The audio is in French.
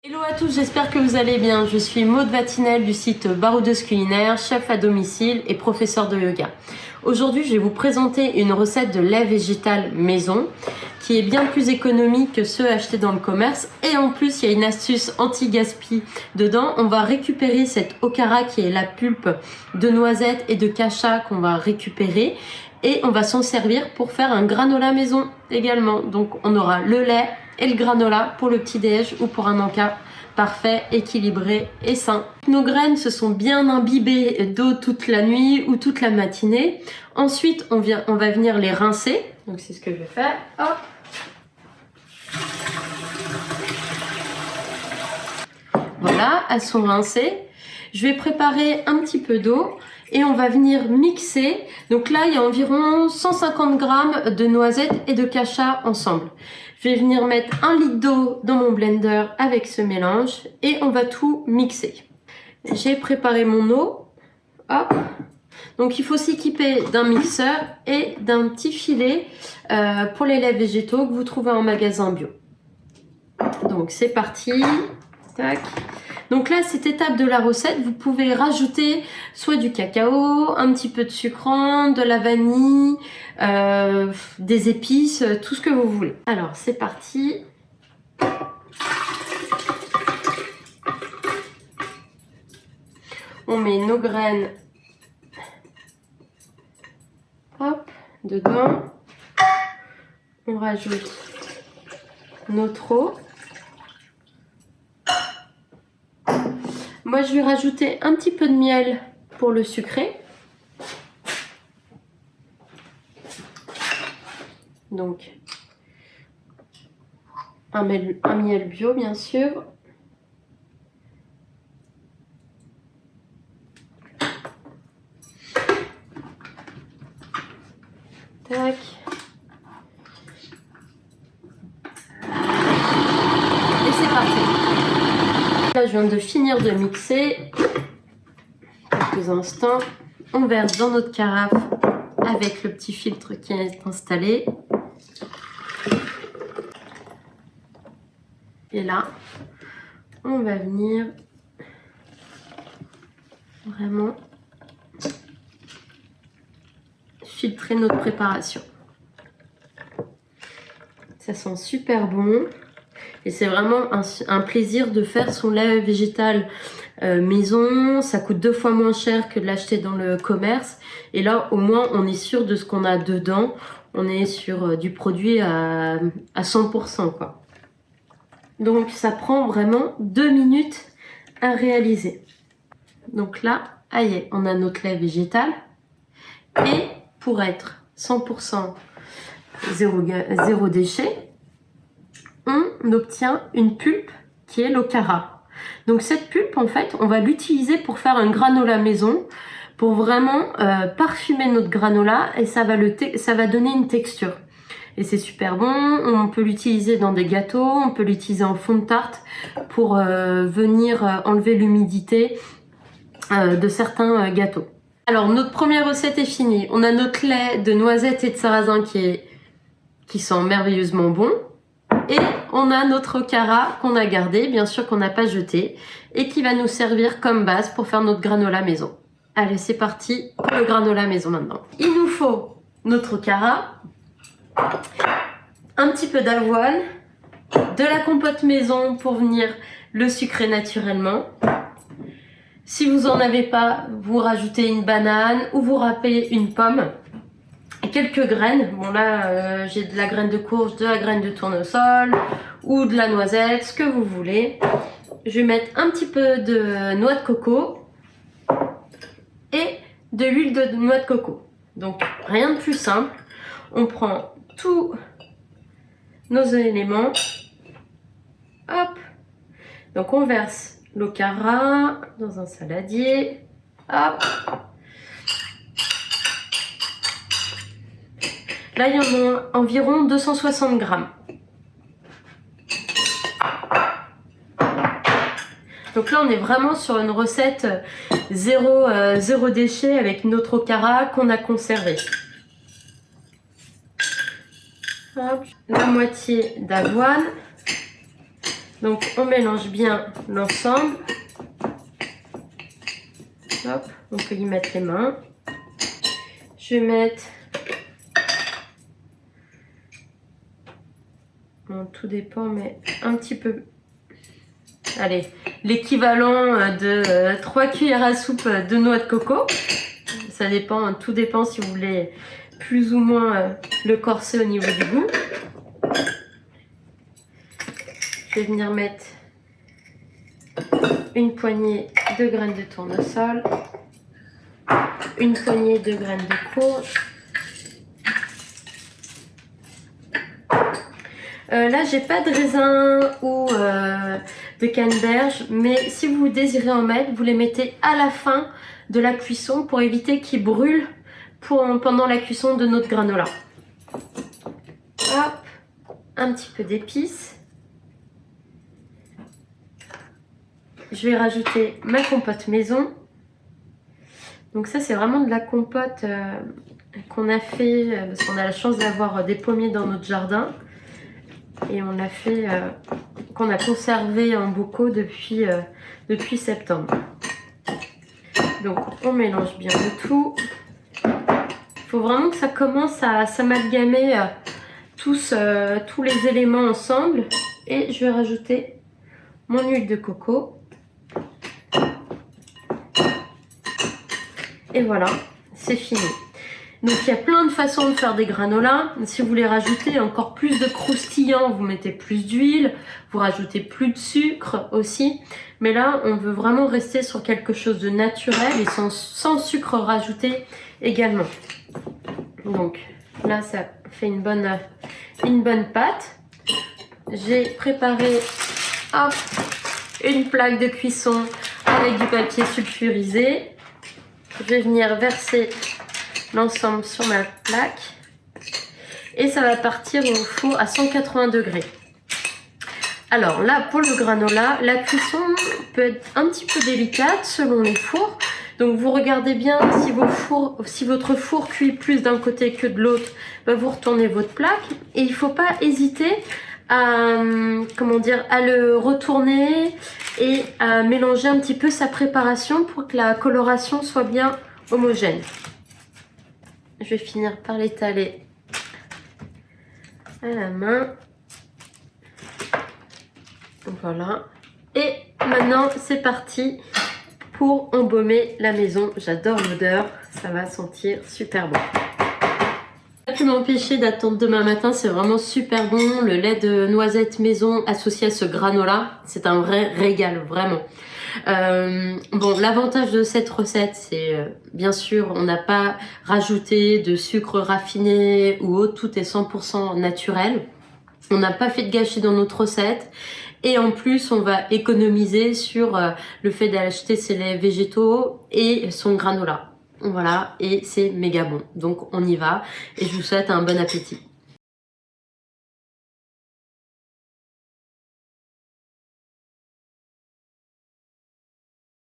Hello à tous, j'espère que vous allez bien. Je suis Maud Vatinel du site Baroudeuse Culinaire, chef à domicile et professeur de yoga. Aujourd'hui, je vais vous présenter une recette de lait végétal maison qui est bien plus économique que ceux achetés dans le commerce. Et en plus, il y a une astuce anti-gaspi dedans. On va récupérer cette okara qui est la pulpe de noisettes et de kasha qu'on va récupérer. Et on va s'en servir pour faire un granola maison également. Donc on aura le lait et le granola pour le petit-déj ou pour un encas parfait, équilibré et sain. Nos graines se sont bien imbibées d'eau toute la nuit ou toute la matinée. Ensuite, on va venir les rincer. Donc c'est ce que je vais faire. Hop. Voilà, elles sont rincées. Je vais préparer un petit peu d'eau et on va venir mixer. Donc là, il y a environ 150 g de noisettes et de kasha ensemble. Je vais venir mettre 1 litre d'eau dans mon blender avec ce mélange et on va tout mixer. J'ai préparé mon eau. Hop. Donc il faut s'équiper d'un mixeur et d'un petit filet pour les laits végétaux que vous trouvez en magasin bio. Donc c'est parti. Tac. Donc là, cette étape de la recette, vous pouvez rajouter soit du cacao, un petit peu de sucrant, de la vanille, des épices, tout ce que vous voulez. Alors, c'est parti. On met nos graines, hop, dedans. On rajoute notre eau. Moi, je vais rajouter un petit peu de miel pour le sucrer. Donc, un miel bio, bien sûr. Tac. Et c'est parti. Là, je viens de finir de mixer. Quelques instants. On verse dans notre carafe avec le petit filtre qui est installé. Et là, on va venir vraiment filtrer notre préparation. Ça sent super bon. Et c'est vraiment un plaisir de faire son lait végétal maison. Ça coûte 2 fois moins cher que de l'acheter dans le commerce. Et là, au moins, on est sûr de ce qu'on a dedans. On est sur du produit à 100%, quoi. Donc, ça prend vraiment 2 minutes à réaliser. Donc là, aïe, on a notre lait végétal. Et pour être 100% zéro déchet, on obtient une pulpe qui est l'okara. Donc cette pulpe, en fait, on va l'utiliser pour faire un granola maison, pour vraiment parfumer notre granola et ça va donner une texture. Et c'est super bon, on peut l'utiliser dans des gâteaux, on peut l'utiliser en fond de tarte pour venir enlever l'humidité de certains gâteaux. Alors notre première recette est finie. On a notre lait de noisettes et de sarrasin qui sent merveilleusement bon. Et on a notre okara qu'on a gardé, bien sûr qu'on n'a pas jeté, et qui va nous servir comme base pour faire notre granola maison. Allez, c'est parti pour le granola maison maintenant. Il nous faut notre okara, un petit peu d'avoine, de la compote maison pour venir le sucrer naturellement. Si vous n'en avez pas, vous rajoutez une banane ou vous râpez une pomme. Quelques graines, bon là j'ai de la graine de courge, de la graine de tournesol ou de la noisette, ce que vous voulez. Je vais mettre un petit peu de noix de coco et de l'huile de noix de coco. Donc rien de plus simple, on prend tous nos éléments, hop, donc on verse l'okara dans un saladier, hop. Là, il y en a environ 260 grammes. Donc là, on est vraiment sur une recette zéro déchet avec notre okara qu'on a conservé. Hop, la moitié d'avoine, Donc on mélange bien l'ensemble. Hop, on peut y mettre les mains. Je vais mettre, bon, tout dépend, mais un petit peu, allez, l'équivalent de 3 cuillères à soupe de noix de coco. Ça dépend, tout dépend si vous voulez plus ou moins le corser au niveau du goût. Je vais venir mettre une poignée de graines de tournesol, une poignée de graines de courge. Là, j'ai pas de raisin ou de canneberge, mais si vous désirez en mettre, vous les mettez à la fin de la cuisson pour éviter qu'ils brûlent pendant la cuisson de notre granola. Hop, un petit peu d'épices. Je vais rajouter ma compote maison. Donc ça, c'est vraiment de la compote qu'on a fait parce qu'on a la chance d'avoir des pommiers dans notre jardin. Et on l'a fait, qu'on a conservé en bocaux depuis septembre. Donc on mélange bien le tout. Il faut vraiment que ça commence à s'amalgamer tous les éléments ensemble. Et je vais rajouter mon huile de coco. Et voilà, c'est fini. Donc il y a plein de façons de faire des granolas. Si vous voulez rajouter encore plus de croustillant, vous mettez plus d'huile, vous rajoutez plus de sucre aussi. Mais là, on veut vraiment rester sur quelque chose de naturel et sans sucre rajouté également. Donc là, ça fait une bonne pâte. J'ai préparé une plaque de cuisson avec du papier sulfurisé. Je vais venir verser l'ensemble sur ma plaque et ça va partir au four à 180 degrés. Alors là, pour le granola, la cuisson peut être un petit peu délicate selon les fours. Donc vous regardez bien si votre four cuit plus d'un côté que de l'autre, vous retournez votre plaque et il ne faut pas hésiter à le retourner et à mélanger un petit peu sa préparation pour que la coloration soit bien homogène. Je vais finir par l'étaler à la main. Voilà. Et maintenant, c'est parti pour embaumer la maison. J'adore l'odeur, ça va sentir super bon. Je ne peux m'empêcher d'attendre demain matin, c'est vraiment super bon. Le lait de noisette maison associé à ce granola, c'est un vrai régal, vraiment. Bon, l'avantage de cette recette, c'est bien sûr, on n'a pas rajouté de sucre raffiné ou autre, tout est 100% naturel. On n'a pas fait de gâchis dans notre recette. Et en plus, on va économiser sur le fait d'acheter ses laits végétaux et son granola. Voilà, et c'est méga bon. Donc on y va et je vous souhaite un bon appétit.